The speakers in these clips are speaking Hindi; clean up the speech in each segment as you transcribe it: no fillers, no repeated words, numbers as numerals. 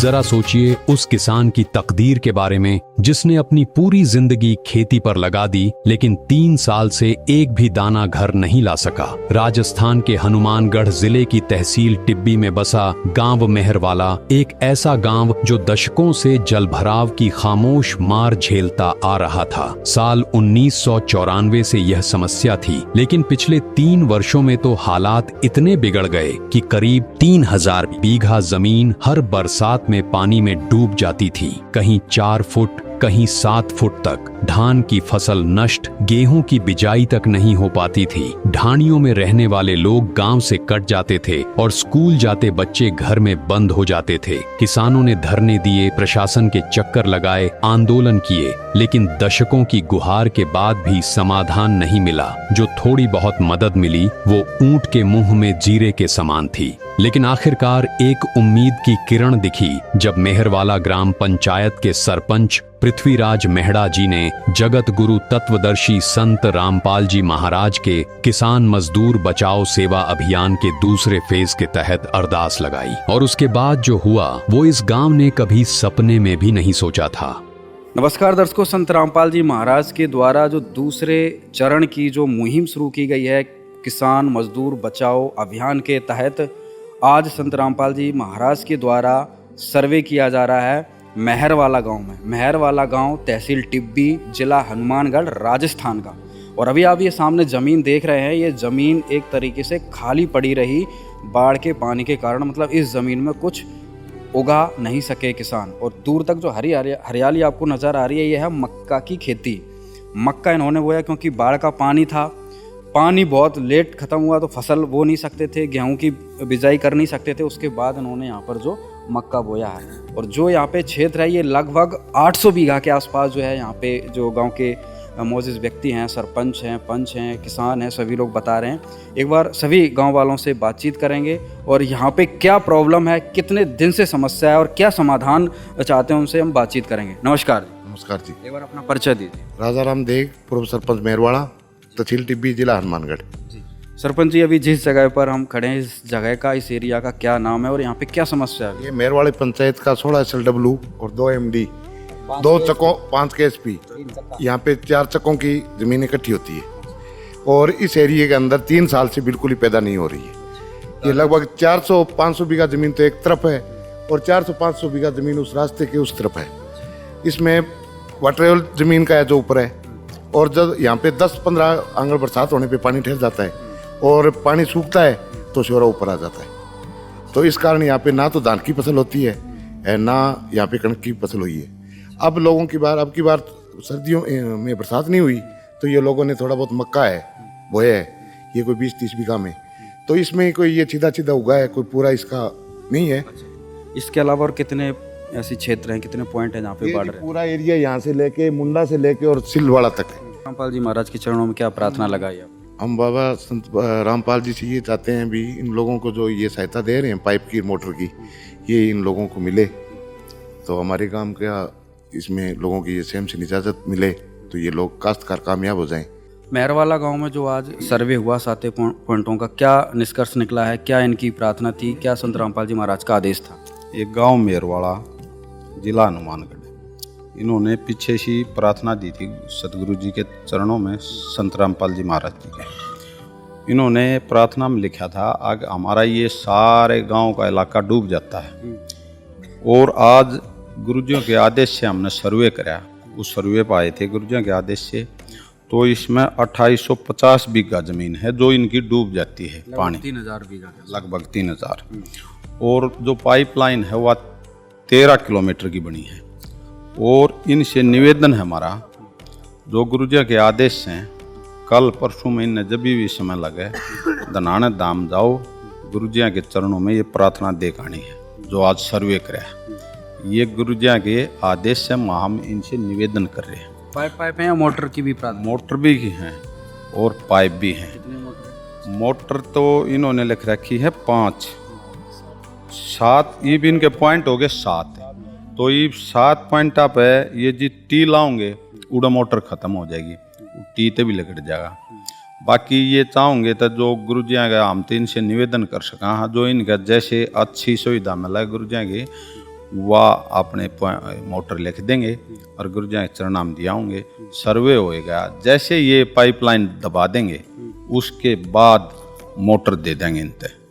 जरा सोचिए उस किसान की तकदीर के बारे में जिसने अपनी पूरी जिंदगी खेती पर लगा दी, लेकिन 3 साल से एक भी दाना घर नहीं ला सका। राजस्थान के हनुमानगढ़ जिले की तहसील टिब्बी में बसा गांव मेहरवाला एक ऐसा गांव जो दशकों से जलभराव की खामोश मार झेलता आ रहा था। साल 1994 से यह समस्या थी, लेकिन पिछले 3 वर्षों में तो हालात इतने बिगड़ गए कि करीब 3000 बीघा जमीन हर बरसात में पानी में डूब जाती थी। कहीं 4 फुट, कहीं 7 फुट तक। धान की फसल नष्ट, गेहूं की बिजाई तक नहीं हो पाती थी। ढाणियों में रहने वाले लोग गांव से कट जाते थे और स्कूल जाते बच्चे घर में बंद हो जाते थे। किसानों ने धरने दिए, प्रशासन के चक्कर लगाए, आंदोलन किए, लेकिन दशकों की गुहार के बाद भी समाधान नहीं मिला। जो थोड़ी बहुत मदद मिली वो ऊंट के मुंह में जीरे के समान थी। लेकिन आखिरकार एक उम्मीद की किरण दिखी जब मेहरवाला ग्राम पंचायत के सरपंच पृथ्वीराज मेहड़ा जी ने जगत गुरु तत्वदर्शी संत रामपाल जी महाराज के किसान मजदूर बचाओ सेवा अभियान के दूसरे फेज के तहत अरदास लगाई। और उसके बाद जो हुआ वो इस गांव ने कभी सपने में भी नहीं सोचा था। नमस्कार दर्शकों, संत रामपाल जी महाराज के द्वारा जो दूसरे चरण की जो मुहिम शुरू की गई है किसान मजदूर बचाओ अभियान के तहत, आज संत रामपाल जी महाराज के द्वारा सर्वे किया जा रहा है मेहरवाला गांव में। मेहरवाला गांव तहसील टिब्बी, जिला हनुमानगढ़, राजस्थान का। और अभी आप ये सामने ज़मीन देख रहे हैं, ये ज़मीन एक तरीके से खाली पड़ी रही बाढ़ के पानी के कारण। मतलब इस ज़मीन में कुछ उगा नहीं सके किसान। और दूर तक जो हरियाली आपको नज़र आ रही है, ये है मक्का की खेती। मक्का इन्होंने बोया क्योंकि बाढ़ का पानी था, पानी बहुत लेट ख़त्म हुआ तो फसल बो नहीं सकते थे, गेहूं की बिजाई कर नहीं सकते थे। उसके बाद इन्होंने यहाँ पर जो मक्का बोया है। और जो यहाँ पे क्षेत्र है ये लगभग 800 बीघा के आसपास जो है। यहाँ पे जो गांव के मोजिज़ व्यक्ति हैं, सरपंच हैं, पंच हैं, किसान हैं, सभी लोग बता रहे हैं। एक बार सभी गांव वालों से बातचीत करेंगे और यहाँ पे क्या प्रॉब्लम है, कितने दिन से समस्या है और क्या समाधान चाहते हैं, उनसे हम बातचीत करेंगे। नमस्कार। नमस्कार जी। एक बार अपना परिचय दीजिए। राजा राम देग, पूर्व सरपंच मेहरवाड़ा, तहसील टिब्बी, जिला हनुमानगढ़। सरपंच जी, अभी जिस जगह पर हम खड़े हैं, इस जगह का, इस एरिया का क्या नाम है और यहाँ पे क्या समस्या है? ये मेहरवाड़ी पंचायत का 16 SLW और 2 MD, 2 चकों, 5 KSP। यहाँ पे 4 चकों की जमीन इकट्ठी होती है और इस एरिया के अंदर 3 साल से बिल्कुल ही पैदा नहीं हो रही है। ये लगभग 400-500 बीघा जमीन तो एक तरफ है और 400-500 बीघा जमीन उस रास्ते के उस तरफ है। इसमें वाटरलेवल जमीन का है जो ऊपर है, और जब यहाँ पे 10-15 आंगन बरसात होने पे पानी ठहर जाता है और पानी सूखता है तो शोरा ऊपर आ जाता है। तो इस कारण यहाँ पे ना तो धान की फसल होती है ना यहाँ पे कणक की फसल हुई है। अब की बार सर्दियों में बरसात नहीं हुई तो ये लोगों ने थोड़ा बहुत मक्का है बोया है, ये कोई 20-30 बीघा में। तो इसमें कोई ये सीधा उगा है, कोई पूरा इसका नहीं है। इसके अलावा और कितने ऐसे क्षेत्र हैं, कितने पॉइंट हैं जहाँ पे बाढ़ रहे? पूरा एरिया यहाँ से लेके मुंडा से लेके और सिलवाड़ा तक है। रामपाल जी महाराज के चरणों में क्या प्रार्थना लगाई आप? हम बाबा संत रामपाल जी से ये चाहते हैं भी इन लोगों को जो ये सहायता दे रहे हैं पाइप की, मोटर की, ये इन लोगों को मिले तो हमारे काम का इसमें लोगों की ये सेम से इजाज़त मिले तो ये लोग काश्तकार कामयाब हो जाएं। मेहरवाला गांव में जो आज सर्वे हुआ 7 पॉइंटों का, क्या निष्कर्ष निकला है? क्या इनकी प्रार्थना थी? क्या संत रामपाल जी महाराज का आदेश था? ये गांव मेहरवाड़ा, जिला हनुमानगढ़, इन्होंने पीछे ही प्रार्थना दी थी सतगुरु जी के चरणों में, संत रामपाल जी महाराज जी के। इन्होंने प्रार्थना में लिखा था आगे हमारा ये सारे गांव का इलाका डूब जाता है। और आज गुरुजियों के आदेश से हमने सर्वे कराया, उस सर्वे पर आए थे गुरुजियों के आदेश से। तो इसमें 2850 बीघा जमीन है जो इनकी डूब जाती है पानी, 3000 बीघा, लगभग 3000। और जो पाइपलाइन है वह 13 किलोमीटर की बनी है। और इनसे निवेदन है हमारा, जो गुरुजी के आदेश हैं, कल परसों में इन्हें जब भी समय लगे दनाने दाम जाओ, गुरुजी के चरणों में ये प्रार्थना दे आनी है जो आज सर्वे करे। ये गुरुजी के आदेश से हम इनसे निवेदन कर रहे हैं। पाइप है या मोटर की भी प्रार्थना? मोटर भी हैं और पाइप भी हैं। मोटर तो इन्होंने लिख रखी है 5, 7, ये भी इनके पॉइंट हो गए 7। तो ये 7 पॉइंट आप है, ये जी टी लाओगे उड़ा मोटर खत्म हो जाएगी, टी ते भी लगट जाएगा। बाकी ये चाहोगे तो जो गुरुजी का हम तो इनसे निवेदन कर सका, हाँ, जो इनका जैसे अच्छी सुविधा मिला गुरुजी की वह अपने मोटर लिख देंगे और गुरु जी के चरणों में दियाओगे, सर्वे होएगा। जैसे ये पाइपलाइन दबा देंगे उसके बाद मोटर दे देंगे इनते।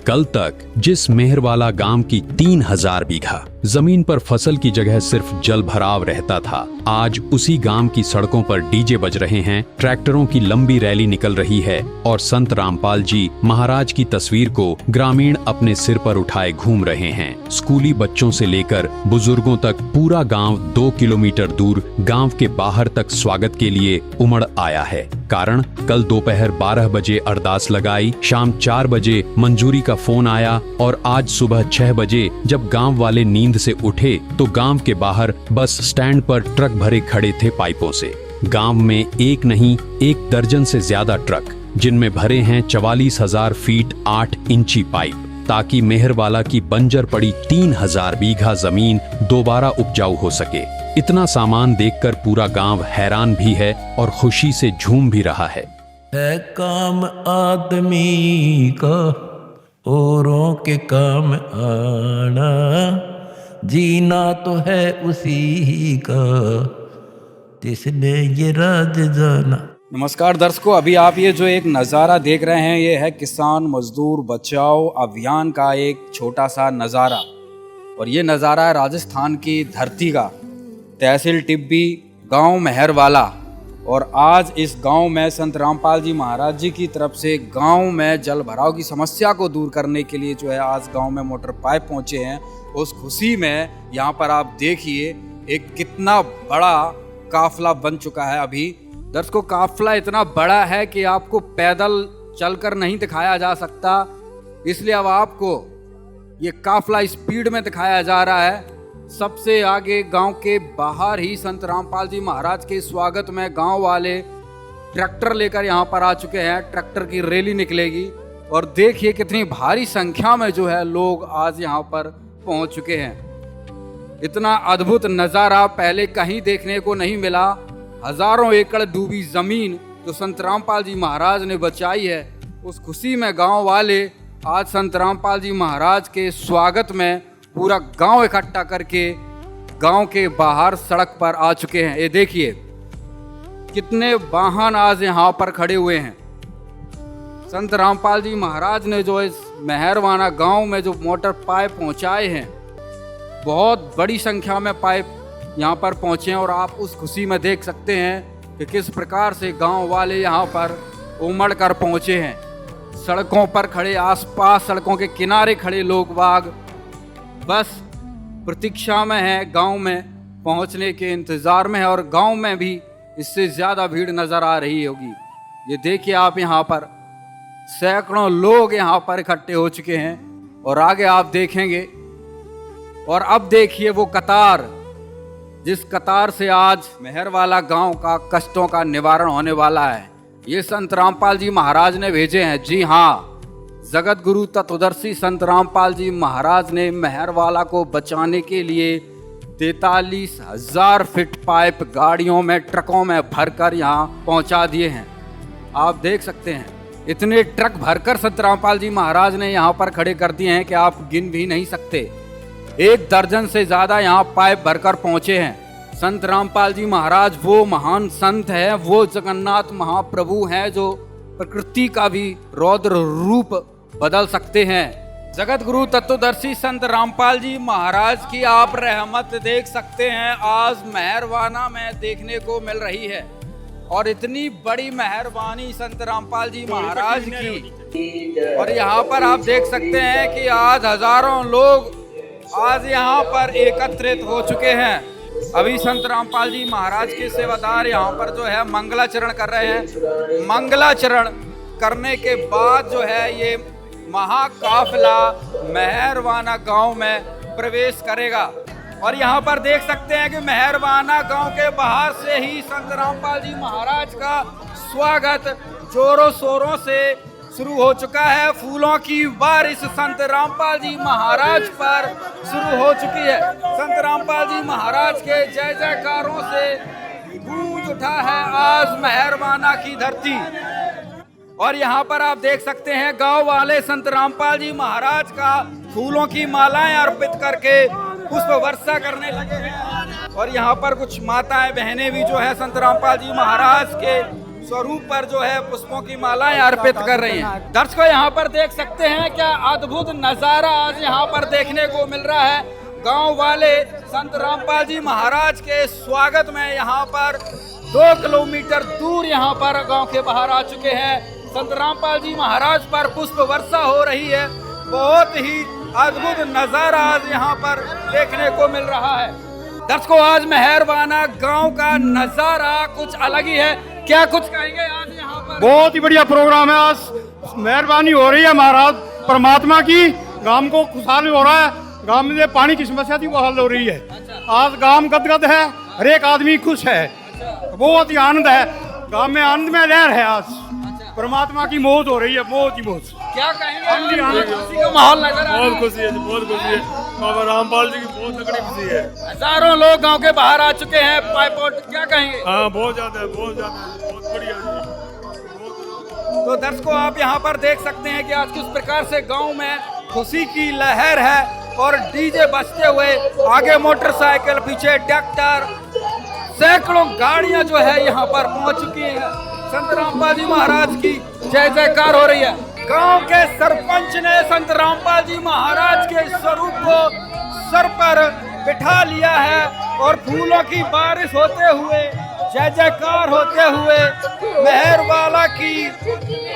कल तक जिस मेहरवाला गांव की 3000 बीघा जमीन पर फसल की जगह सिर्फ जल भराव रहता था, आज उसी गांव की सड़कों पर डीजे बज रहे हैं, ट्रैक्टरों की लंबी रैली निकल रही है और संत रामपाल जी महाराज की तस्वीर को ग्रामीण अपने सिर पर उठाए घूम रहे हैं। स्कूली बच्चों से लेकर बुजुर्गों तक पूरा गांव 2 किलोमीटर दूर गांव के बाहर तक स्वागत के लिए उमड़ आया है। कारण कल दोपहर 12 बजे अरदास लगाई, शाम 4 बजे मंजूरी का फोन आया और आज सुबह 6 बजे जब गांव वाले नींद से उठे तो गांव के बाहर बस स्टैंड पर ट्रक भरे खड़े थे पाइपों से। गांव में एक नहीं 1 दर्जन से ज्यादा ट्रक, जिनमें भरे हैं 44,000 फीट 8 इंची पाइप, ताकि मेहरवाला की बंजर पड़ी 3000 बीघा जमीन दोबारा उपजाऊ हो सके। इतना सामान देखकर पूरा गांव हैरान भी है और खुशी से झूम भी रहा है काम आदमी का औरों के काम आना, जीना तो है उसी का जिसने ये राज जाना। नमस्कार दर्शकों, अभी आप ये जो एक नज़ारा देख रहे हैं ये है किसान मजदूर बचाओ अभियान का एक छोटा सा नज़ारा। और ये नज़ारा है राजस्थान की धरती का, तहसील टिब्बी, गांव मेहरवाला। और आज इस गांव में संत रामपाल जी महाराज जी की तरफ से गांव में जल भराव की समस्या को दूर करने के लिए जो है आज गांव में मोटर पाइप पहुंचे हैं। उस खुशी में यहाँ पर आप देखिए एक कितना बड़ा काफिला बन चुका है। अभी दर्शकों, काफिला इतना बड़ा है कि आपको पैदल चलकर नहीं दिखाया जा सकता, इसलिए अब आपको ये काफिला स्पीड में दिखाया जा रहा है। सबसे आगे गांव के बाहर ही संत रामपाल जी महाराज के स्वागत में गांव वाले ट्रैक्टर लेकर यहां पर आ चुके हैं। ट्रैक्टर की रैली निकलेगी और देखिए कितनी भारी संख्या में जो है लोग आज यहां पर पहुंच चुके हैं। इतना अद्भुत नज़ारा पहले कहीं देखने को नहीं मिला। हजारों एकड़ डूबी जमीन जो संत रामपाल जी महाराज ने बचाई है, उस खुशी में गांव वाले आज संत रामपाल जी महाराज के स्वागत में पूरा गांव इकट्ठा करके गांव के बाहर सड़क पर आ चुके हैं। ये देखिए कितने वाहन आज यहाँ पर खड़े हुए हैं। संत रामपाल जी महाराज ने जो इस मेहरवाना गांव में जो मोटर पाइप पहुंचाए हैं, बहुत बड़ी संख्या में पाइप यहाँ पर पहुंचे हैं और आप उस खुशी में देख सकते हैं कि किस प्रकार से गांव वाले यहाँ पर उमड़ कर पहुंचे हैं। सड़कों पर खड़े, आसपास सड़कों के किनारे खड़े लोग बाग बस प्रतीक्षा में है, गांव में पहुंचने के इंतजार में है। और गांव में भी इससे ज़्यादा भीड़ नज़र आ रही होगी। ये देखिए आप, यहाँ पर सैकड़ों लोग यहाँ पर इकट्ठे हो चुके हैं और आगे आप देखेंगे। और अब देखिए वो कतार, जिस कतार से आज मेहरवाला गांव का कष्टों का निवारण होने वाला है, ये संत रामपाल जी महाराज ने भेजे हैं। जी हाँ, जगत गुरु तत्वदर्शी संत रामपाल जी महाराज ने मेहरवाला को बचाने के लिए 43,000 फीट पाइप गाड़ियों में, ट्रकों में भरकर यहाँ पहुँचा दिए हैं। आप देख सकते हैं इतने ट्रक भरकर संत रामपाल जी महाराज ने यहाँ पर खड़े कर दिए हैं कि आप गिन भी नहीं सकते। 1 दर्जन से ज़्यादा यहाँ पाइप भरकर पहुँचे हैं। संत रामपाल जी महाराज वो महान संत हैं, वो जगन्नाथ महाप्रभु हैं जो प्रकृति का भी रौद्र रूप बदल सकते हैं। जगत गुरु तत्वदर्शी संत रामपाल जी महाराज की आप रहमत देख सकते हैं, आज मेहरवाना में देखने को मिल रही है। और इतनी बड़ी मेहरबानी संत रामपाल जी महाराज की। और यहाँ पर आप देख सकते हैं कि आज हजारों लोग आज यहाँ पर एकत्रित हो चुके हैं। अभी संत रामपाल जी महाराज के सेवादार यहाँ पर जो है मंगलाचरण कर रहे हैं। मंगलाचरण करने के बाद जो है ये महाकाफिला मेहरवाना गांव में प्रवेश करेगा। और यहाँ पर देख सकते हैं कि मेहरवाना गांव के बाहर से ही संत रामपाल जी महाराज का स्वागत जोरों शोरों से शुरू हो चुका है। फूलों की बारिश संत रामपाल जी महाराज पर शुरू हो चुकी है। संत रामपाल जी महाराज के जय जयकारों से गूंज उठा है आज मेहरवाना की धरती। और यहाँ पर आप देख सकते हैं गांव वाले संत रामपाल जी महाराज का फूलों की मालाएं अर्पित करके पुष्प वर्षा करने लगे हैं। और यहाँ पर कुछ माताएं बहनें भी जो है संत रामपाल जी महाराज के स्वरूप पर जो है पुष्पों की मालाएं अर्पित कर रही हैं। दर्शकों यहाँ पर देख सकते हैं क्या अद्भुत नजारा आज यहाँ पर देखने को मिल रहा है। गांव वाले संत रामपाल जी महाराज के स्वागत में यहाँ पर 2 किलोमीटर दूर यहाँ पर गांव के बाहर आ चुके हैं। संत रामपाल जी महाराज पर पुष्प वर्षा हो रही है। बहुत ही अद्भुत नजारा आज यहाँ पर देखने को मिल रहा है। दर्शकों आज मेहरबाना गांव का नजारा कुछ अलग ही है। क्या कुछ कहेंगे आज यहाँ पर? बहुत ही बढ़िया प्रोग्राम है। आज मेहरबानी हो रही है महाराज परमात्मा की, गांव को खुशहाल हो रहा है। गांव में जो पानी की समस्या थी वो हल हो रही है। आज गांव गदगद है, हर एक आदमी खुश है, बहुत ही आनंद है। गांव में आनंद में लहर है। आज परमात्मा की मौज हो रही है, बहुत ही मौज। क्या कहेंगे? खुशी का माहौल नजर आ रहा है। बहुत खुशी है, बहुत खुशी है। बाबा रामपाल जी की बहुत तगड़ी खुशी है। हजारों लोग गांव के बाहर आ चुके हैं। पाइपोट क्या कहेंगे? हाँ बहुत ज्यादा है, बहुत ज्यादा है, बहुत बढ़िया जी। तो दर्शकों आप यहाँ पर देख सकते हैं कि आज किस प्रकार से गांव में खुशी की लहर है और डीजे बजते हुए आगे मोटरसाइकिल, पीछे ट्रैक्टर, सैकड़ों गाड़ियां जो है यहाँ पर पहुंच चुकी हैं। संत रामपाल जी महाराज की जय जयकार हो रही है। गांव के सरपंच ने संत रामपाल जी महाराज के स्वरूप को सर पर बिठा लिया है और फूलों की बारिश होते हुए, जय जयकार होते हुए मेहरवाला की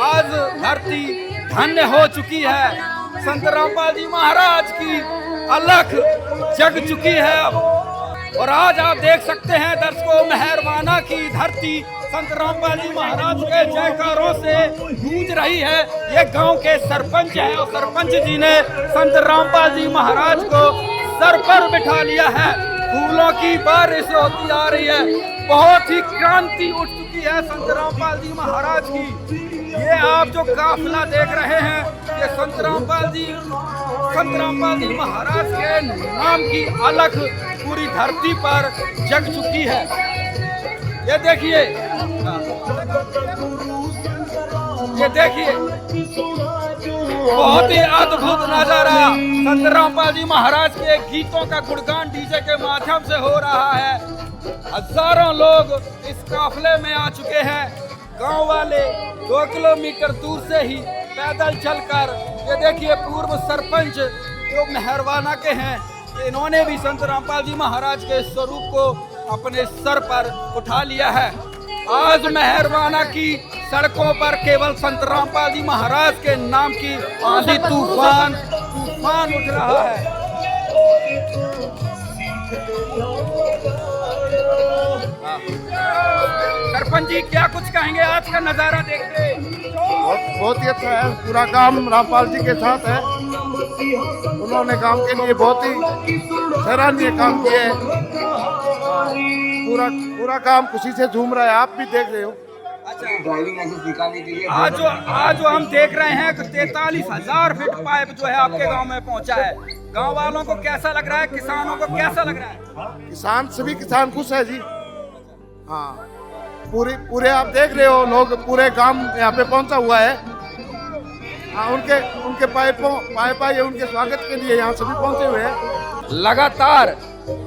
आज धरती धन्य हो चुकी है। संत रामपाल जी महाराज की अलख जग चुकी है। और आज आप देख सकते हैं दर्शकों मेहरवाना की धरती संत रामपाल जी महाराज के जयकारों से गूंज रही है। ये गांव के सरपंच है और सरपंच जी ने संत रामपाल जी महाराज को सर पर बिठा लिया है। फूलों की बारिश होती आ रही है। बहुत ही क्रांति उठ चुकी है संत रामपाल जी महाराज की। ये आप जो काफिला देख रहे हैं ये संत रामपाल जी महाराज के नाम की अलख पूरी धरती पर जग चुकी है। ये देखिए, बहुत ही अद्भुत नजारा। संत रामपाल जी महाराज के गीतों का गुणगान डीजे के माध्यम से हो रहा है। हजारों लोग इस काफिले में आ चुके हैं। गांव वाले 2 किलोमीटर दूर से ही पैदल चलकर, ये देखिए पूर्व सरपंच जो मेहरवाना के हैं, इन्होंने भी संत रामपाल जी महाराज के स्वरूप को अपने सर पर उठा लिया है। आज मेहरवाना की सड़कों पर केवल संत रामपाल जी महाराज के नाम की आंधी तूफान उठ रहा है। सरपंच जी क्या कुछ कहेंगे आज का नजारा देखते? बहुत ही अच्छा है। पूरा काम रामपाल जी के साथ है। उन्होंने काम के लिए बहुत ही सराहनीय काम किए हैं। पूरा काम खुशी से झूम रहा है। आप भी देख रहे हो। आज जो हम देख रहे हैं 43,000 फीट पाइप जो है आपके गांव में पहुंचा है। गांव वालों को कैसा लग रहा है? किसानों को कैसा लग रहा है? सभी किसान खुश है जी। हाँ पूरे आप देख रहे हो, लोग पूरे गांव यहाँ पे पहुंचा हुआ है। हाँ उनके पाइपा ये उनके स्वागत के लिए यहाँ सभी पहुंचे हुए हैं।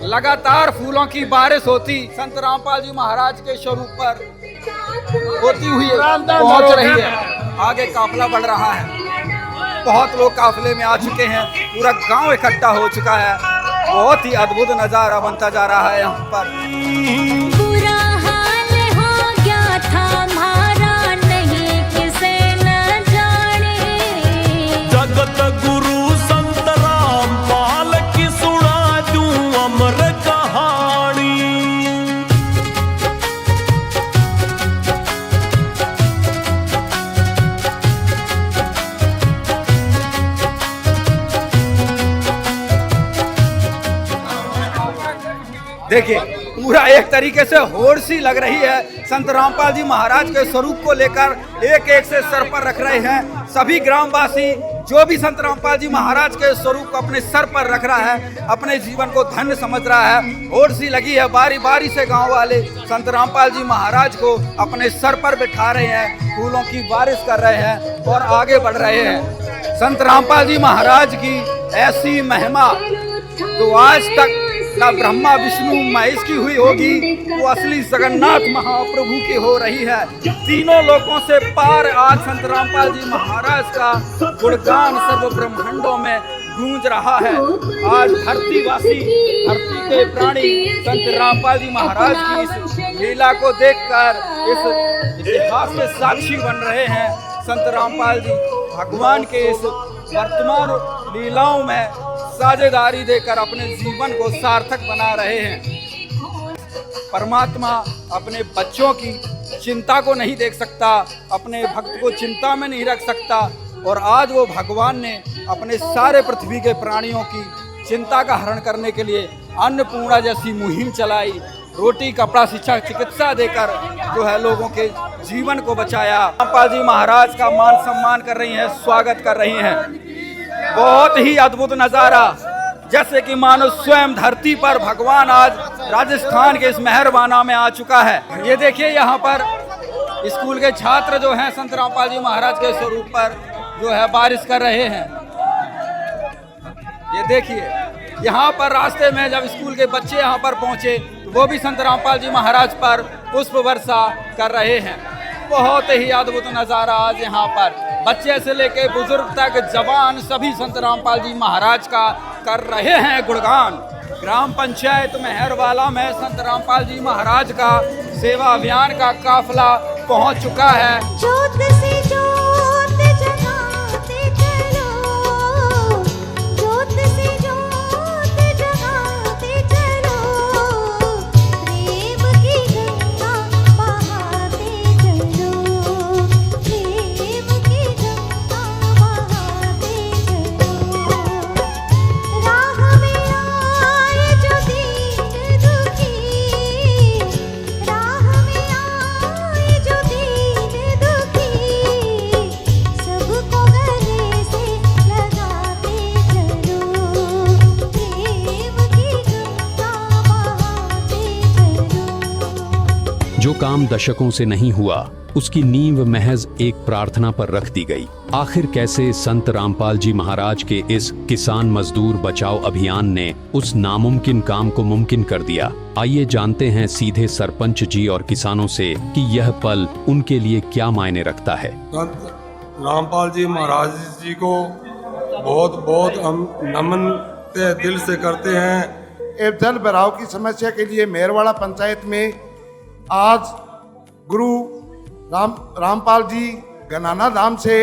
लगातार फूलों की बारिश होती संत रामपाल जी महाराज के स्वरूप पर होती हुई पहुंच रही है। आगे काफिला बढ़ रहा है। बहुत लोग काफिले में आ चुके हैं। पूरा गांव इकट्ठा हो चुका है। बहुत ही अद्भुत नजारा बनता जा रहा है यहाँ पर। बुरा हाल हो गया था हमारा, नहीं किसे न जाने। जगत गुरु संत रामपाल की सुना दूं अमर कहानी। देखिए पूरा एक तरीके से होड़ सी लग रही है। संत रामपाल जी महाराज के स्वरूप को लेकर एक से सर पर रख रहे हैं। सभी ग्रामवासी जो भी संत रामपाल जी महाराज के स्वरूप को अपने सर पर रख रहा है, अपने जीवन को धन्य समझ रहा है। होड़ सी लगी है, बारी बारी से गांव वाले संत रामपाल जी महाराज को अपने सर पर बिठा रहे हैं, फूलों की बारिश कर रहे हैं और आगे बढ़ रहे हैं। संत रामपाल जी महाराज की ऐसी महिमा तो आज तक ना ब्रह्मा विष्णु महेश की हुई होगी, वो असली जगन्नाथ महाप्रभु की हो रही है। तीनों लोकों से पार आज संत रामपाल जी महाराज का गुणगान सर्व ब्रह्मांडों में गूंज रहा है। आज धरतीवासी, धरती के प्राणी संत रामपाल जी महाराज की इस लीला को देखकर इस इतिहास के साक्षी बन रहे हैं। संत रामपाल जी भगवान के इस वर्तमान लीलाओं में साझेदारी देकर अपने जीवन को सार्थक बना रहे हैं। परमात्मा अपने बच्चों की चिंता को नहीं देख सकता, अपने भक्त को चिंता में नहीं रख सकता, और आज वो भगवान ने अपने सारे पृथ्वी के प्राणियों की चिंता का हरण करने के लिए अन्नपूर्णा जैसी मुहिम चलाई। रोटी, कपड़ा, शिक्षा, चिकित्सा देकर जो है लोगों के जीवन को बचाया। रामपाल जी महाराज का मान सम्मान कर रही हैं, स्वागत कर रही हैं। बहुत ही अद्भुत नजारा, जैसे कि मानो स्वयं धरती पर भगवान आज राजस्थान के इस मेहरबाना में आ चुका है। ये देखिए यहाँ पर स्कूल के छात्र जो हैं संत रामपाल जी महाराज के स्वरूप पर जो है बारिश कर रहे हैं। ये देखिए यहाँ पर रास्ते में जब स्कूल के बच्चे यहाँ पर पहुँचे तो वो भी संत रामपाल जी महाराज पर पुष्प वर्षा कर रहे हैं। बहुत ही अद्भुत नज़ारा आज यहाँ पर, बच्चे से लेके बुजुर्ग तक जवान सभी संत रामपाल जी महाराज का कर रहे हैं गुणगान। ग्राम पंचायत मेहरवाला में संत रामपाल जी महाराज का सेवा अभियान का काफिला पहुँच चुका है। जोत से जोत जगाते चलो, जोत से जोत जगाते चलो, प्रेम की गंगा बहाते चलो, प्रेम की गंगा बहाते चलो। राह में आए जो दीन दुखी, राह में आए जो दीन दुखी, सबको गले से लगाते चलो, प्रेम की गंगा बहाते चलो। जो काम दशकों से नहीं हुआ उसकी नींव महज एक प्रार्थना पर रख दी गई। आखिर कैसे संत रामपाल जी महाराज के इस किसान मजदूर बचाओ अभियान ने उस नामुमकिन काम को मुमकिन कर दिया। आइए जानते हैं सीधे सरपंच जी और किसानों से कि यह पल उनके लिए क्या मायने रखता है। संत रामपाल जी महाराज जी को बहुत बहुत हम नमन तहे दिल से करते हैं। एक जल भराव की समस्या के लिए मेहरवाड़ा पंचायत में आज गुरु रामपाल जी गनाना धाम से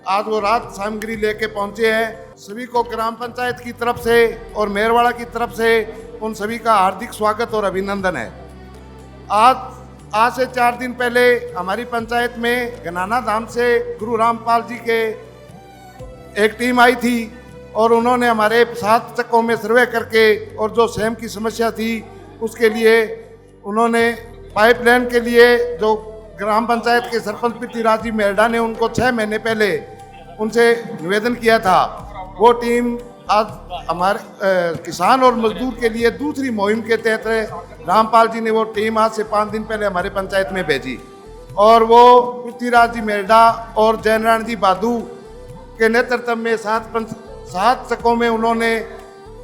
आज वो रात सामग्री लेके पहुंचे हैं। सभी को ग्राम पंचायत की तरफ से और मेहरवाड़ा की तरफ से उन सभी का हार्दिक स्वागत और अभिनंदन है। आज से 4 दिन पहले हमारी पंचायत में गनाना धाम से गुरु रामपाल जी के एक टीम आई थी और उन्होंने हमारे 7 चक्कों में सर्वे करके और जो सेम की समस्या थी उसके लिए उन्होंने पाइपलाइन के लिए जो ग्राम पंचायत के सरपंच पृथ्वीराज जी मेरडा ने उनको 6 महीने पहले उनसे निवेदन किया था। वो टीम आज हमारे किसान और मजदूर के लिए दूसरी मुहिम के तहत रामपाल जी ने वो टीम आज से 5 दिन पहले हमारे पंचायत में भेजी और वो पृथ्वीराज जी मेरडा और जयनारायण जी बादू के नेतृत्व में 7 चक्कों में उन्होंने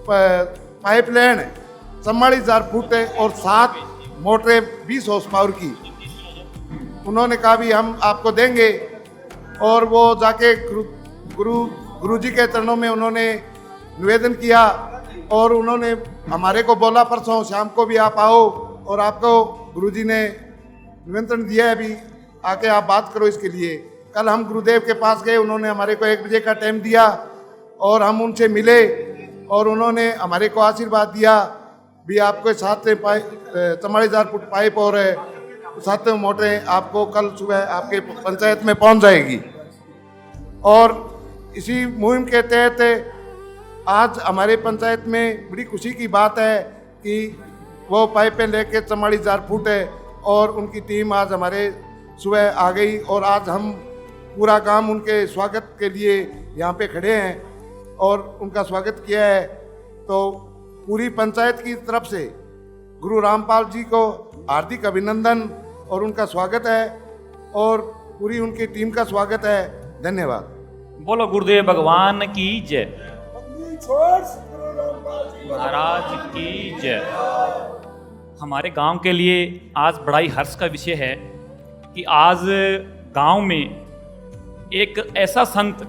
पाइपलाइन 44,000 फुट और 7 मोटरें 20 हॉर्स पावर की उन्होंने कहा भी हम आपको देंगे। और वो जाके गुरु जी के चरणों में उन्होंने निवेदन किया और उन्होंने हमारे को बोला परसों शाम को भी आप आओ और आपको गुरु जी ने निमंत्रण दिया है अभी आके आप बात करो इसके लिए। कल हम गुरुदेव के पास गए, उन्होंने हमारे को 1 बजे का टाइम दिया और हम उनसे मिले और उन्होंने हमारे को आशीर्वाद दिया भी आपको 44,000 फुट पाइप और 7 मोटरें आपको कल सुबह आपके पंचायत में पहुंच जाएगी। और इसी मुहिम के तहत आज हमारे पंचायत में बड़ी खुशी की बात है कि वो पाइपें लेके 44,000 फुट है और उनकी टीम आज हमारे सुबह आ गई और आज हम पूरा गांव उनके स्वागत के लिए यहाँ पे खड़े हैं और उनका स्वागत किया है। तो पूरी पंचायत की तरफ से गुरु रामपाल जी को हार्दिक अभिनंदन और उनका स्वागत है और पूरी उनकी टीम का स्वागत है। धन्यवाद। बोलो गुरुदेव भगवान की जय, महाराज की जय। हमारे गांव के लिए आज बड़ा ही हर्ष का विषय है कि आज गांव में एक ऐसा संत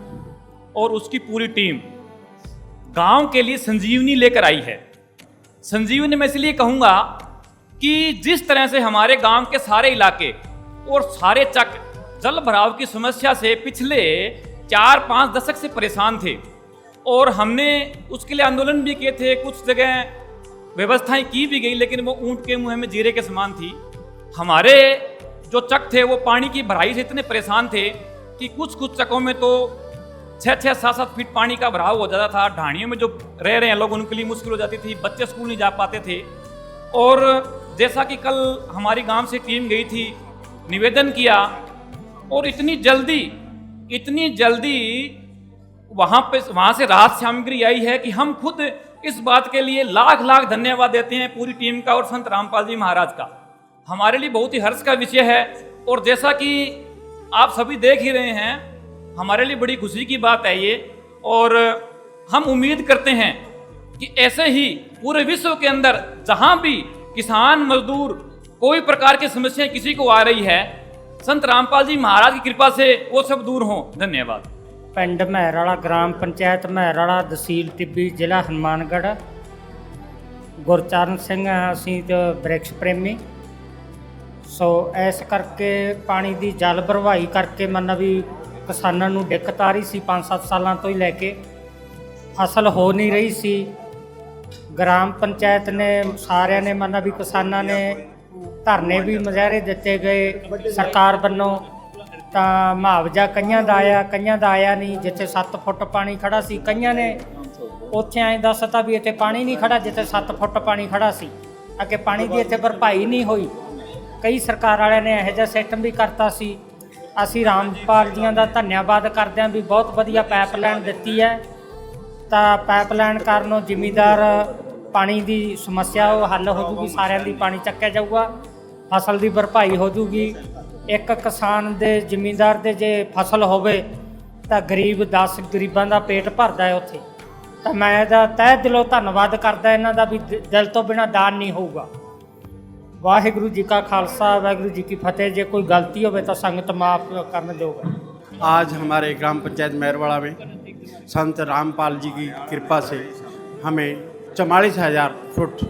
और उसकी पूरी टीम गांव के लिए संजीवनी लेकर आई है। संजीवनी मैं इसलिए कहूंगा कि जिस तरह से हमारे गांव के सारे इलाके और सारे चक जल भराव की समस्या से पिछले 4-5 दशक से परेशान थे और हमने उसके लिए आंदोलन भी किए थे, कुछ जगह व्यवस्थाएं की भी गई, लेकिन वो ऊंट के मुंह में जीरे के समान थी। हमारे जो चक थे वो पानी की भराई से इतने परेशान थे कि कुछ चकों में तो 6-6, 7-7 फीट पानी का भराव हो जाता था। ढाणियों में जो रह रहे हैं लोग उनके लिए मुश्किल हो जाती थी, बच्चे स्कूल नहीं जा पाते थे। और जैसा कि कल हमारी गांव से टीम गई थी, निवेदन किया और इतनी जल्दी वहाँ से राहत सामग्री आई है कि हम खुद इस बात के लिए लाख धन्यवाद देते हैं पूरी टीम का और संत रामपाल जी महाराज का। हमारे लिए बहुत ही हर्ष का विषय है और जैसा कि आप सभी देख ही रहे हैं, हमारे लिए बड़ी खुशी की बात है ये। और हम उम्मीद करते हैं कि ऐसे ही पूरे विश्व के अंदर जहां भी किसान मजदूर कोई प्रकार की समस्या किसी को आ रही है, संत रामपाल जी महाराज की कृपा से वो सब दूर हों। धन्यवाद। ਪਿੰਡ ਮਹਿਰ ਵਾਲਾ, ਗ੍ਰਾਮ ਪੰਚਾਇਤ ਮਹਿਰ ਵਾਲਾ, ਤਹਿਸੀਲ ਟਿੱਬੀ, ਜ਼ਿਲ੍ਹਾ ਹਨੂਮਾਨਗੜ੍ਹ। ਗੁਰਚਰਨ ਸਿੰਘ ਅਸੀਂ ਤੇ ਬ੍ਰਿਕਸ਼ ਪ੍ਰੇਮੀ। ਸੋ ਇਸ ਕਰਕੇ ਪਾਣੀ ਦੀ ਜਲ ਭਰਵਾਈ ਕਰਕੇ ਮੰਨ ਵੀ ਕਿਸਾਨਾਂ ਨੂੰ ਦਿੱਕਤ ਆ ਰਹੀ ਸੀ 5-7 ਸਾਲਾਂ ਤੋਂ ਹੀ ਲੈ ਕੇ, ਫਸਲ ਹੋ ਨਹੀਂ ਰਹੀ ਸੀ। ਗ੍ਰਾਮ ਪੰਚਾਇਤ ਨੇ ਸਾਰਿਆਂ ਨੇ ਮੰਨ ਵੀ ਕਿਸਾਨਾਂ ਨੇ ਧਰਨੇ ਵੀ ਮੁਜ਼ਾਹਰੇ ਦਿੱਤੇ ਗਏ ਸਰਕਾਰ ਵੱਲੋਂ, ਤਾਂ ਮੁਆਵਜ਼ਾ ਕਈਆਂ ਦਾ ਆਇਆ ਨਹੀਂ। ਜਿੱਥੇ 7 ਫੁੱਟ ਪਾਣੀ ਖੜਾ ਸੀ ਕਈਆਂ ਨੇ ਉੱਥੇ ਐਂ ਦੱਸਤਾ ਵੀ ਇੱਥੇ ਪਾਣੀ ਨਹੀਂ ਖੜਾ, ਜਿੱਥੇ 7 ਫੁੱਟ ਪਾਣੀ ਖੜਾ ਸੀ ਅੱਗੇ ਪਾਣੀ ਦੀ ਇੱਥੇ ਭਰਪਾਈ ਨਹੀਂ ਹੋਈ। ਕਈ ਸਰਕਾਰ ਵਾਲਿਆਂ ਨੇ ਇਹੋ ਜਿਹਾ ਸਿਸਟਮ ਵੀ ਕਰਤਾ ਸੀ। ਅਸੀਂ ਰਾਮਪਾਲ ਜੀਆਂ ਦਾ ਧੰਨਵਾਦ ਕਰਦੇ ਹਾਂ ਵੀ ਬਹੁਤ ਵਧੀਆ ਪਾਈਪਲਾਈਨ ਦਿੱਤੀ ਹੈ। ਤਾਂ ਪਾਈਪਲਾਈਨ ਕਾਰਨ ਜ਼ਿਮੀਂਦਾਰ ਪਾਣੀ ਦੀ ਸਮੱਸਿਆ ਉਹ ਹੱਲ ਹੋ ਜੂਗੀ, ਸਾਰਿਆਂ ਦੀ ਪਾਣੀ ਚੱਕਿਆ ਜਾਊਗਾ, ਫਸਲ ਦੀ ਭਰਪਾਈ ਹੋ ਜੂਗੀ। ਇੱਕ ਕਿਸਾਨ ਦੇ ਜ਼ਿਮੀਂਦਾਰ ਦੇ ਜੇ ਫਸਲ ਹੋਵੇ ਤਾਂ 10 ਗਰੀਬਾਂ ਦਾ ਪੇਟ ਭਰਦਾ ਹੈ ਉੱਥੇ। ਤਾਂ ਮੈਂ ਇਹਦਾ ਤਹਿ ਦਿਲੋਂ ਧੰਨਵਾਦ ਕਰਦਾ ਇਹਨਾਂ ਦਾ ਵੀ ਦਿਲ ਤੋਂ ਬਿਨਾਂ ਦਾਨ ਨਹੀਂ ਹੋਊਗਾ। ਵਾਹਿਗੁਰੂ ਜੀ ਕਾ ਖਾਲਸਾ, ਵਾਹਿਗੁਰੂ ਜੀ ਕੀ ਫਤਿਹ। ਜੇ कोई गलती होवे तो संगत माफ करने दोगे। आज हमारे ग्राम पंचायत मेहरवाड़ा में संत रामपाल जी की कृपा से हमें 44,000 फुट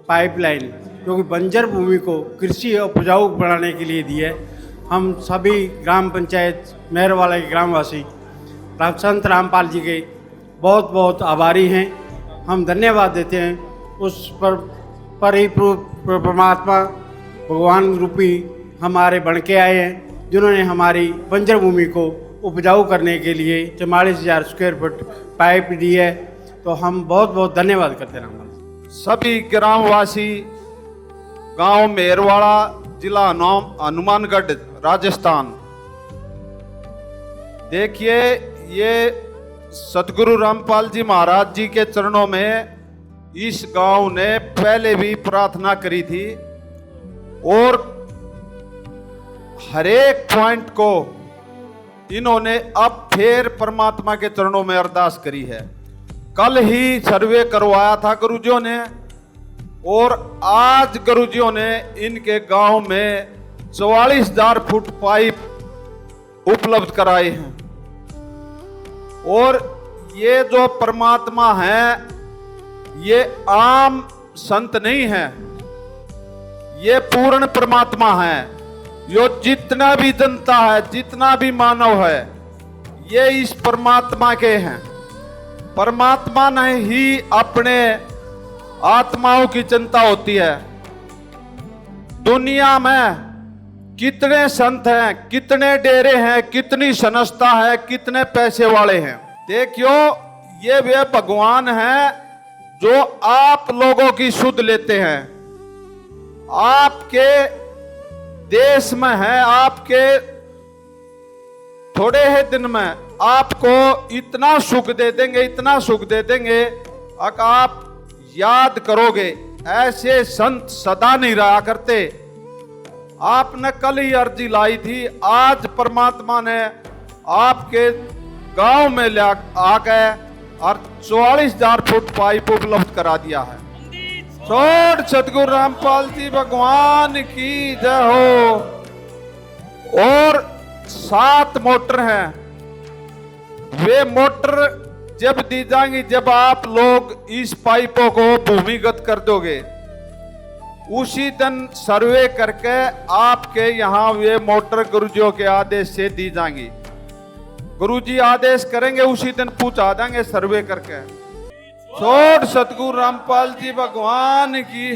पाइपलाइन जो कि बंजर भूमि को कृषि उपजाऊ बनाने के लिए दी है। हम सभी ग्राम पंचायत मेहरवाड़ा के ग्रामवासी संत रामपाल जी के बहुत बहुत आभारी हैं। हम धन्यवाद देते हैं उस पर ही परमात्मा भगवान रूपी हमारे बन के आए हैं, जिन्होंने हमारी बंजर भूमि को उपजाऊ करने के लिए 44,000 स्क्वायर फुट पाइप दी है। तो हम बहुत बहुत धन्यवाद करते हैं सभी ग्रामवासी गांव मेहरवाड़ा, जिला हनुमानगढ़, राजस्थान। देखिए, ये सतगुरु रामपाल जी महाराज जी के चरणों में इस गांव ने पहले भी प्रार्थना करी थी और हरेक पॉइंट को इन्होंने अब फिर परमात्मा के चरणों में अरदास करी है। कल ही सर्वे करवाया था गुरुजियों ने और आज गुरुजियों ने इनके गांव में 44,000 फुट पाइप उपलब्ध कराए हैं। और ये जो परमात्मा है ये आम संत नहीं है, ये पूर्ण परमात्मा है। यो जितना भी जनता है, जितना भी मानव है, ये इस परमात्मा के हैं। परमात्मा ने ही अपने आत्माओं की चिंता होती है। दुनिया में कितने संत हैं, कितने डेरे हैं, कितनी संस्था है, कितने पैसे वाले हैं। देखियो, ये वे भगवान हैं जो आप लोगों की सुध लेते हैं। आपके देश में है, आपके थोड़े ही दिन में आपको इतना सुख दे देंगे, इतना सुख दे देंगे, अगर आप याद करोगे ऐसे संत सदा नहीं रहा करते। आपने कल ही अर्जी लाई थी, आज परमात्मा ने आपके गांव में ले आ गए और 44,000 फुट पाइप उपलब्ध करा दिया है। छोड़ सतगुरु रामपाल जी भगवान की जय हो। और 7 मोटर हैं, वे मोटर जब दी जाएंगी, जब आप लोग इस पाइपों को भूमिगत कर दोगे, उसी दिन सर्वे करके आपके यहाँ वे मोटर गुरुजियों के आदेश से दी जाएंगी। गुरुजी आदेश करेंगे, उसी दिन पहुंचा देंगे सर्वे करके। छोड़ सतगुरु रामपाल जी भगवान की।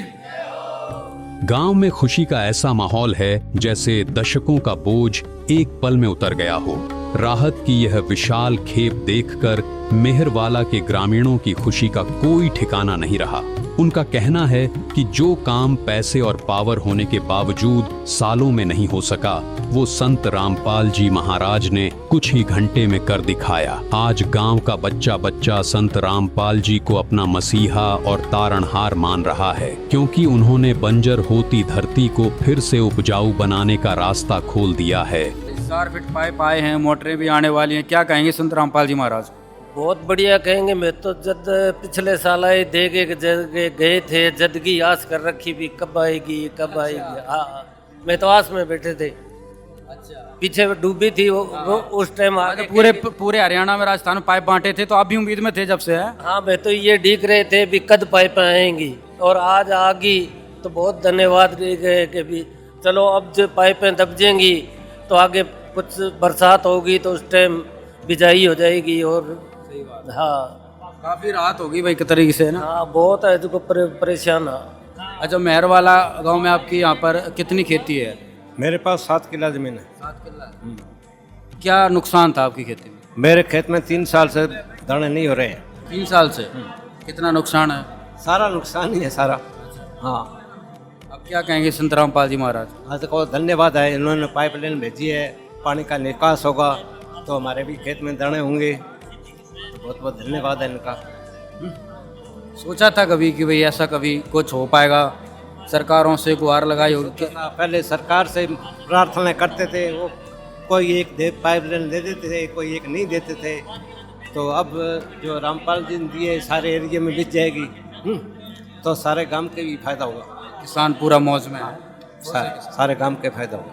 गांव में खुशी का ऐसा माहौल है जैसे दशकों का बोझ एक पल में उतर गया हो। राहत की यह विशाल खेप देखकर मेहरवाला के ग्रामीणों की खुशी का कोई ठिकाना नहीं रहा। उनका कहना है कि जो काम पैसे और पावर होने के बावजूद सालों में नहीं हो सका, वो संत रामपाल जी महाराज ने कुछ ही घंटे में कर दिखाया। आज गांव का बच्चा बच्चा संत रामपाल जी को अपना मसीहा और तारणहार मान रहा है, क्योंकि उन्होंने बंजर होती धरती को फिर से उपजाऊ बनाने का रास्ता खोल दिया है। 4 फीट पाइप आए हैं, मोटरें भी आने वाली हैं, क्या कहेंगे संत रामपाल जी महाराज? बहुत बढ़िया कहेंगे। मैं तो जब पिछले साल आए देखे गए थे, जदगी आस कर रखी भी कब आएगी कब आएगी। हाँ, मैं तो आस में बैठे थे। अच्छा, पीछे डूबी थी वो उस टाइम आगे पूरे हरियाणा में, राजस्थान में पाइप बांटे थे, तो आप भी उम्मीद में थे जब से है? हाँ, मैं तो ये डीक रहे थे भी कद पाइप आएंगी, और आज आ गई तो बहुत धन्यवाद गए कि भी चलो अब जो पाइपें दब जाएंगी तो आगे कुछ बरसात होगी तो उस टाइम बिजाई हो जाएगी। और हाँ, काफी राहत होगी भाई एक तरीके से ना। हाँ, बहुत है जो परेशान है। अच्छा, मेहरवाला गांव में आपकी यहाँ पर कितनी खेती है? मेरे पास 7 किला जमीन है। 7 किला। क्या नुकसान था आपकी खेती में? मेरे खेत में 3 साल से दाने नहीं हो रहे हैं। 3 साल से? कितना नुकसान है? सारा नुकसान ही है सारा। हाँ, अब क्या कहेंगे संत रामपाल जी महाराज? हाँ, तो धन्यवाद है, इन्होंने पाइपलाइन भेजी है, पानी का निकास होगा तो हमारे भी खेत में दाने होंगे, तो बहुत बहुत धन्यवाद है इनका। सोचा था कभी कि भाई ऐसा कभी कुछ हो पाएगा? सरकारों से गुहार लगाई होगी? पहले सरकार से प्रार्थना करते थे, वो कोई एक पाइपलाइन दे देते थे, कोई एक नहीं देते थे। तो अब जो रामपाल जी ने दिए सारे एरिया में बिक जाएगी, तो सारे गांव के भी फायदा होगा। किसान पूरा मौज में है, सारे गांव के फायदा होगा।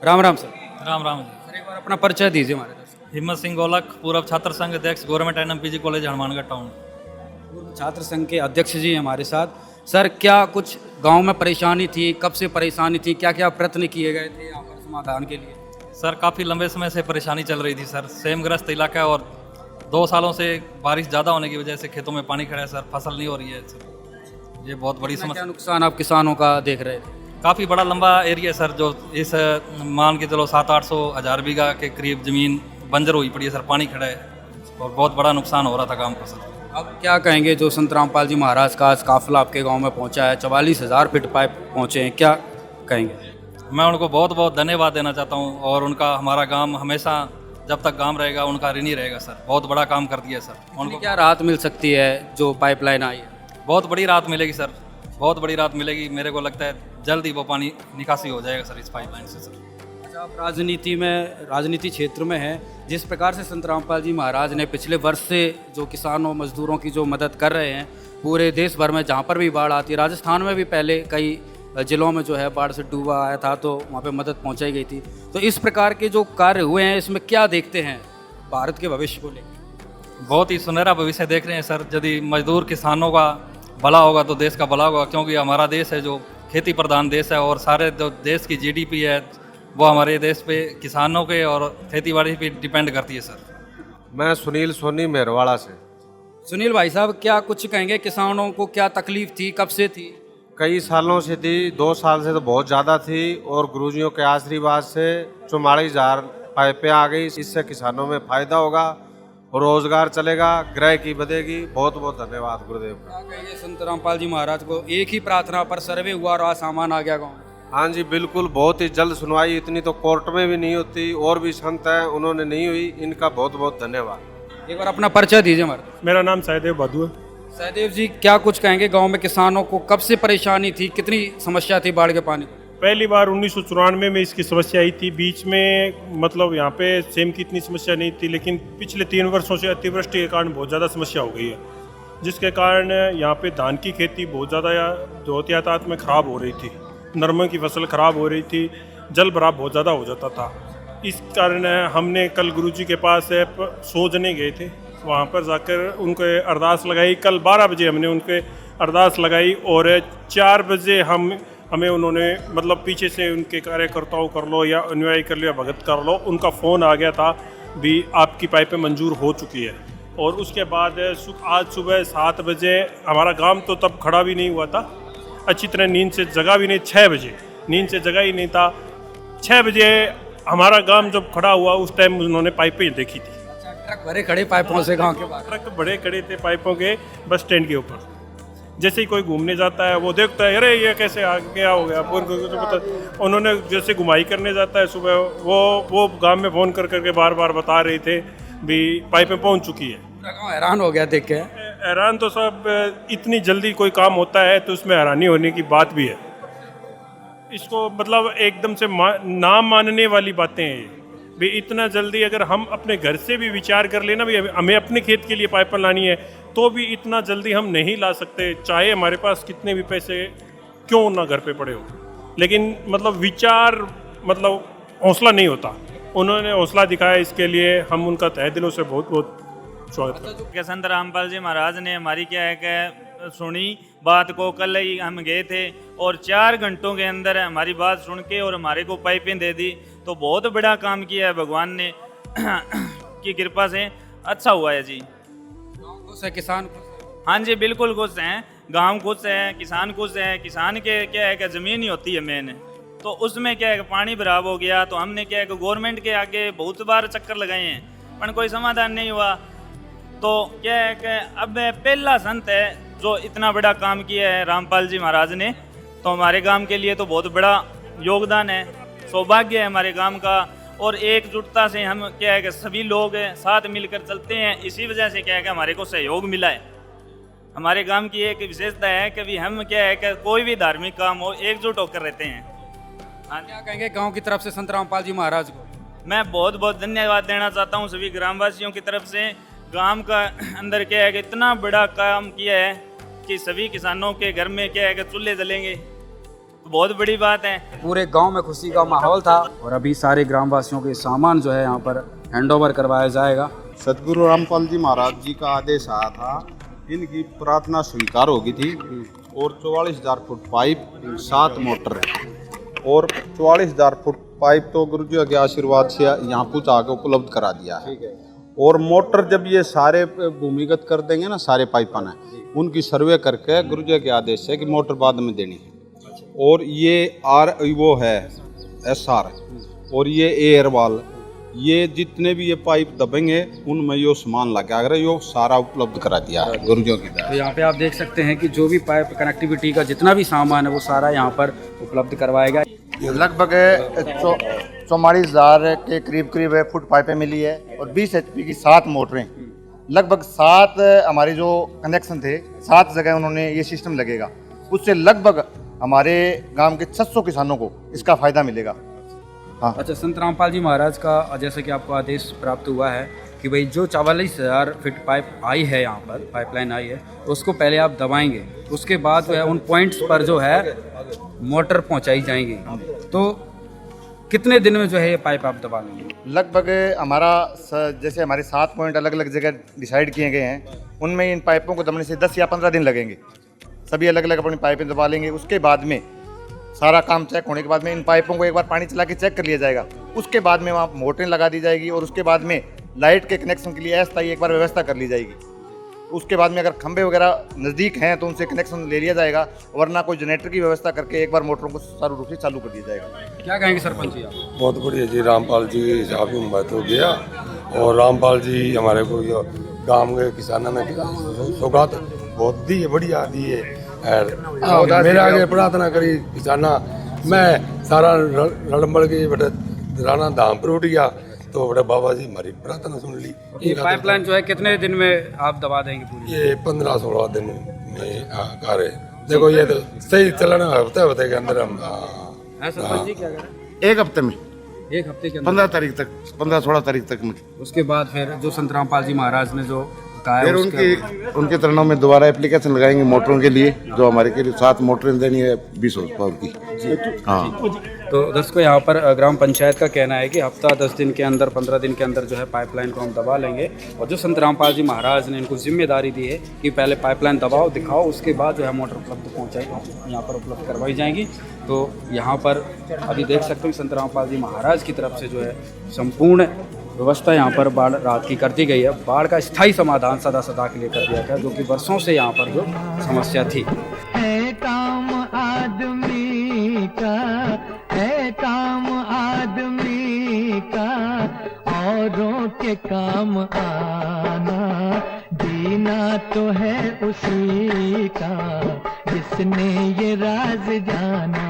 राम राम सर। राम राम सर, एक बार अपना परिचय दीजिए हमारे। हिम्मत सिंह गोलक, पूर्व छात्र संघ अध्यक्ष, government NMPG college Hanumangarh town. पूर्व छात्र संघ के अध्यक्ष जी हमारे साथ। सर, क्या कुछ गांव में परेशानी थी? कब से परेशानी थी? क्या क्या प्रयत्न किए गए थे यहाँ पर समाधान के लिए? सर, काफ़ी लंबे समय से परेशानी चल रही थी सर। सेमग्रस्त इलाका और 2 सालों से बारिश ज़्यादा होने की वजह से खेतों में पानी खड़ा है सर, फसल नहीं हो रही है सर। ये बहुत बड़ी समस्या। क्या नुकसान आप किसानों का देख रहे थे? काफ़ी बड़ा लंबा एरिया सर, जो इस मान के चलो 700-800 हज़ार बीघा के करीब ज़मीन बंजर हुई पड़ी है सर, पानी खड़ा है और बहुत बड़ा नुकसान हो रहा था गांव को सर। अब क्या कहेंगे, जो संत रामपाल जी महाराज का आज काफिला आपके गांव में पहुंचा है, 44,000 फीट पाइप पहुंचे हैं, क्या कहेंगे? मैं उनको बहुत बहुत धन्यवाद देना चाहता हूं, और उनका हमारा गांव हमेशा जब तक गांव रहेगा उनका ऋणी रहेगा सर। बहुत बड़ा काम कर दिया सर। उनको क्या राहत मिल सकती है जो पाइपलाइन आई है? बहुत बड़ी राहत मिलेगी सर, बहुत बड़ी राहत मिलेगी। मेरे को लगता है जल्द ही वो पानी निकासी हो जाएगा सर इस पाइपलाइन से सर। आप राजनीति क्षेत्र में हैं, जिस प्रकार से संत रामपाल जी महाराज ने पिछले वर्ष से जो किसानों मजदूरों की जो मदद कर रहे हैं, पूरे देश भर में जहाँ पर भी बाढ़ आती है, राजस्थान में भी पहले कई जिलों में जो है बाढ़ से डूबा आया था, तो वहाँ पे मदद पहुँचाई गई थी। तो इस प्रकार के जो कार्य हुए हैं, इसमें क्या देखते हैं भारत के भविष्य को लेकर? बहुत ही सुनहरा भविष्य देख रहे हैं सर। यदि मजदूर किसानों का भला होगा तो देश का भला होगा, क्योंकि हमारा देश है जो खेती प्रधान देश है, और सारे जो देश की GDP है वो हमारे देश पे किसानों के और खेतीबाड़ी पे डिपेंड करती है सर। मैं सुनील सोनी मेहरवाड़ा से। सुनील भाई साहब, क्या कुछ कहेंगे, किसानों को क्या तकलीफ थी, कब से थी? कई सालों से थी, 2 साल से तो बहुत ज़्यादा थी, और गुरुजियों के आशीर्वाद से 44,000 पाइपें आ गई। इससे किसानों में फायदा होगा, रोजगार चलेगा, ग्रह की बढ़ेगी। बहुत बहुत धन्यवाद गुरुदेव का। संत रामपाल जी महाराज को एक ही प्रार्थना पर सर्वे हुआ और आज सामान आ गया गाँव। हाँ जी बिल्कुल, बहुत ही जल्द सुनवाई, इतनी तो कोर्ट में भी नहीं होती, और भी संत हैं उन्होंने नहीं हुई, इनका बहुत बहुत धन्यवाद। एक बार अपना परिचय दीजिए हमारा। मेरा नाम सहदेव बधू है। सहदेव जी, क्या कुछ कहेंगे? गांव में किसानों को कब से परेशानी थी, कितनी समस्या थी बाढ़ के पानी? पहली बार 1994 में इसकी समस्या आई थी। बीच में मतलब यहाँ पे सेम की इतनी समस्या नहीं थी, लेकिन पिछले 3 वर्षों से अतिवृष्टि के कारण बहुत ज़्यादा समस्या हो गई है, जिसके कारण यहाँ पे धान की खेती बहुत ज़्यादा यातायात में ख़राब हो रही थी, नरमे की फसल ख़राब हो रही थी, जल भराव बहुत ज़्यादा हो जाता था। इस कारण हमने कल गुरुजी के पास सोचने गए थे, वहाँ पर जाकर उनके अरदास लगाई। कल 12 बजे हमने उनके अरदास लगाई और 4 बजे हमें उन्होंने मतलब पीछे से उनके कार्यकर्ताओं कर लो या अनुयायी कर लो या भगत कर लो, उनका फ़ोन आ गया था भी आपकी पाइपें मंजूर हो चुकी है। और उसके बाद आज सुबह 7 बजे हमारा गांव तो तब खड़ा भी नहीं हुआ था, अच्छी तरह नींद से जगा भी नहीं, 6 बजे नींद से जगा ही नहीं था। 6 बजे हमारा गांव जब खड़ा हुआ उस टाइम उन्होंने पाइपें देखी थी। ट्रक भरे खड़े पाइपों से गांव के बाहर? ट्रक बड़े खड़े थे पाइपों के बस स्टैंड के ऊपर। जैसे ही कोई घूमने जाता है वो देखता है, अरे ये कैसे आ गया हो गया, उन्होंने जैसे घुमाई करने जाता है सुबह, वो गांव में फ़ोन कर करके बार बार बता रहे थे भी पाइपें पहुंच चुकी है। हैरान हो गया देख के। हैरान तो सब, इतनी जल्दी कोई काम होता है तो उसमें हैरानी होने की बात भी है। इसको मतलब एकदम से ना मानने वाली बातें हैं ये भी। इतना जल्दी अगर हम अपने घर से भी विचार कर लेना भी हमें अपने खेत के लिए पाइपें लानी है, तो भी इतना जल्दी हम नहीं ला सकते, चाहे हमारे पास कितने भी पैसे क्यों ना घर पे पड़े हो। लेकिन मतलब विचार मतलब हौसला नहीं होता, उन्होंने हौसला दिखाया, इसके लिए हम उनका तहे दिलों से बहुत बहुत स्वागत करते हैं। संत रामपाल जी महाराज ने हमारी क्या है कि सुनी बात को। कल ही हम गए थे और 4 घंटों के अंदर हमारी बात सुन के और हमारे को पाइपें दे दी, तो बहुत बड़ा काम किया है भगवान ने की कृपा से, अच्छा हुआ है जी। खुश है किसान? हाँ जी बिल्कुल खुश हैं, गांव खुश है, किसान खुश है। किसान के क्या है कि ज़मीन ही होती है मेन, तो उसमें क्या है कि पानी भराव हो गया, तो हमने क्या है कि गवर्नमेंट के आगे बहुत बार चक्कर लगाए हैं पर कोई समाधान नहीं हुआ। तो क्या है कि अब पहला संत है जो इतना बड़ा काम किया है रामपाल जी महाराज ने, तो हमारे गांव के लिए तो बहुत बड़ा योगदान है, सौभाग्य है हमारे गांव का। और एकजुटता से हम क्या है कि सभी लोग साथ मिलकर चलते हैं, इसी वजह से क्या है कि हमारे को सहयोग मिला है। हमारे गांव की एक विशेषता है कि हम क्या है कि कोई भी धार्मिक काम हो एकजुट होकर रहते हैं। क्या कहेंगे गांव की तरफ से संत रामपाल जी महाराज को? मैं बहुत बहुत धन्यवाद देना चाहता हूं सभी ग्रामवासियों की तरफ से। गांव का अंदर क्या है कि इतना बड़ा काम किया है कि सभी किसानों के घर में क्या है कि चूल्हे जलेंगे, तो बहुत बड़ी बात है। पूरे गांव में खुशी का माहौल था और अभी सारे ग्रामवासियों के सामान जो है यहाँ पर हैंडओवर करवाया जाएगा। सदगुरु रामपाल जी महाराज जी का आदेश आया था, इनकी प्रार्थना स्वीकार हो गई थी और 44,000 फुट पाइप, 7 मोटर और 44,000 फुट पाइप तो गुरु जी के आशीर्वाद से यहाँ पहुँचा के उपलब्ध करा दिया है। और मोटर जब ये सारे भूमिगत कर देंगे ना, सारे पाइपाना उनकी सर्वे करके गुरु जी के आदेश है कि मोटर बाद में देनी है। और ये वो है SR और ये एयरवाल, ये जितने भी ये पाइप दबेंगे उनमें यो सामान लगा कर यो सारा उपलब्ध करा दिया है गुरुजियों की तरफ। तो यहाँ पे आप देख सकते हैं कि जो भी पाइप कनेक्टिविटी का जितना भी सामान है वो सारा यहाँ पर उपलब्ध करवाएगा। लगभग 44,000 के करीब फुट पाइपें मिली है और 20 HP की 7 मोटरें, लगभग 7 हमारे जो कनेक्शन थे 7 जगह उन्होंने ये सिस्टम लगेगा, उससे लगभग हमारे गांव के 600 किसानों को इसका फ़ायदा मिलेगा। हाँ। अच्छा, संत रामपाल जी महाराज का जैसे कि आपको आदेश प्राप्त हुआ है कि भाई जो 44,000 फीट पाइप आई है यहाँ पर पाइपलाइन आई है उसको पहले आप दबाएंगे, उसके बाद जो है उन पॉइंट्स पर जो है मोटर पहुँचाई जाएंगी। तो कितने दिन में जो है ये पाइप आप दबा लेंगे? लगभग हमारा जैसे हमारे 7 पॉइंट अलग अलग जगह डिसाइड किए गए हैं, उनमें इन पाइपों को दबाने से 10 या 15 दिन लगेंगे। सभी अलग अलग अपनी पाइपें दबा लेंगे, उसके बाद में सारा काम चेक होने के बाद में इन पाइपों को एक बार पानी चला के चेक कर लिया जाएगा। उसके बाद में वहाँ मोटरें लगा दी जाएगी और उसके बाद में लाइट के कनेक्शन के लिए अस्थायी एक बार व्यवस्था कर ली जाएगी। उसके बाद में अगर खंभे वगैरह नज़दीक हैं तो उनसे कनेक्शन ले लिया जाएगा, वरना कोई जनरेटर की व्यवस्था करके एक बार मोटरों को सुचारू रूप से चालू कर दिया जाएगा। क्या कहेंगे सरपंच जी आप? बहुत बढ़िया जी, रामपाल जी जहाँ भी बात हो गया और रामपाल जी हमारे को गाँव के किसानों ने सौगात बहुत दी है, बढ़िया दी है। मेरा आगे प्रार्थना करी किसाना मैं सारा रड़मड़ के बड़े राना धाम पर उठ गया, तो बड़े बाबा जी हमारी प्रार्थना सुन ली। ये पाइपलाइन जो है कितने दिन में आप दबा देंगे पूरी? ये 15-16 दिन में कार्य, देखो ये तो सही चलना होते के अंदर हम। सरपंच जी क्या करें? एक हफ्ते में, एक हफ्ते के अंदर 15 तारीख तक, 15-16 तारीख तक में। उसके बाद फिर जो संत रामपाल जी महाराज ने जो कहा फिर उनके चरणों में दोबारा एप्लीकेशन लगाएंगे मोटरों के लिए, जो हमारे के लिए 7 मोटरें देनी है 20 हॉर्स पावर की। हाँ, तो दर्शकों यहाँ पर ग्राम पंचायत का कहना है कि हफ्ता 10 दिन के अंदर, 15 दिन के अंदर जो है पाइपलाइन को हम दबा लेंगे। और जो संत रामपाल जी महाराज ने इनको जिम्मेदारी दी है कि पहले पाइपलाइन दबाओ, दिखाओ, उसके बाद जो है मोटर उपलब्ध पहुँचाई यहाँ पर उपलब्ध करवाई जाएंगी। तो यहाँ पर अभी देख सकते हैं संत रामपाल जी महाराज की तरफ से जो है संपूर्ण व्यवस्था यहाँ पर बाढ़ राहत की कर दी गई है। बाढ़ का स्थायी समाधान सदा सदा के लिए कर दिया गया, जो कि वर्षों से यहाँ पर जो समस्या थी। है काम आदमी का, है काम आदमी का, औरों के काम आना, जीना तो है उसी का जिसने ये राज जाना।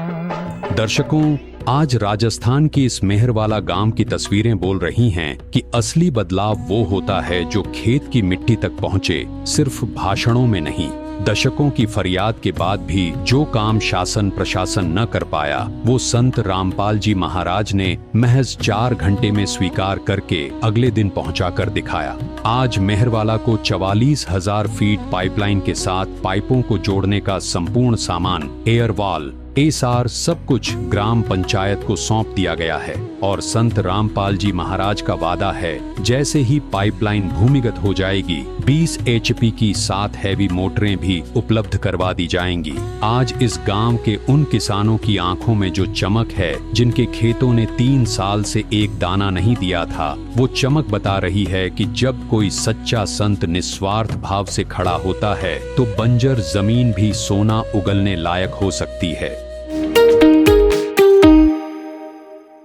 दर्शकों, आज राजस्थान की इस मेहरवाला गांव की तस्वीरें बोल रही हैं कि असली बदलाव वो होता है जो खेत की मिट्टी तक पहुंचे, सिर्फ भाषणों में नहीं। दशकों की फरियाद के बाद भी जो काम शासन प्रशासन न कर पाया, वो संत रामपाल जी महाराज ने महज 4 घंटे में स्वीकार करके अगले दिन पहुंचा कर दिखाया। आज मेहरवाला को 44,000 फीट पाइपलाइन के साथ पाइपों को जोड़ने का संपूर्ण सामान, एयरवॉल, एसार, सब कुछ ग्राम पंचायत को सौंप दिया गया है। और संत रामपाल जी महाराज का वादा है, जैसे ही पाइपलाइन भूमिगत हो जाएगी, 20 HP की 7 हैवी मोटरें भी उपलब्ध करवा दी जाएंगी। आज इस गांव के उन किसानों की आंखों में जो चमक है, जिनके खेतों ने 3 साल से एक दाना नहीं दिया था, वो चमक बता रही है कि जब कोई सच्चा संत निस्वार्थ भाव से खड़ा होता है, तो बंजर जमीन भी सोना उगलने लायक हो सकती है।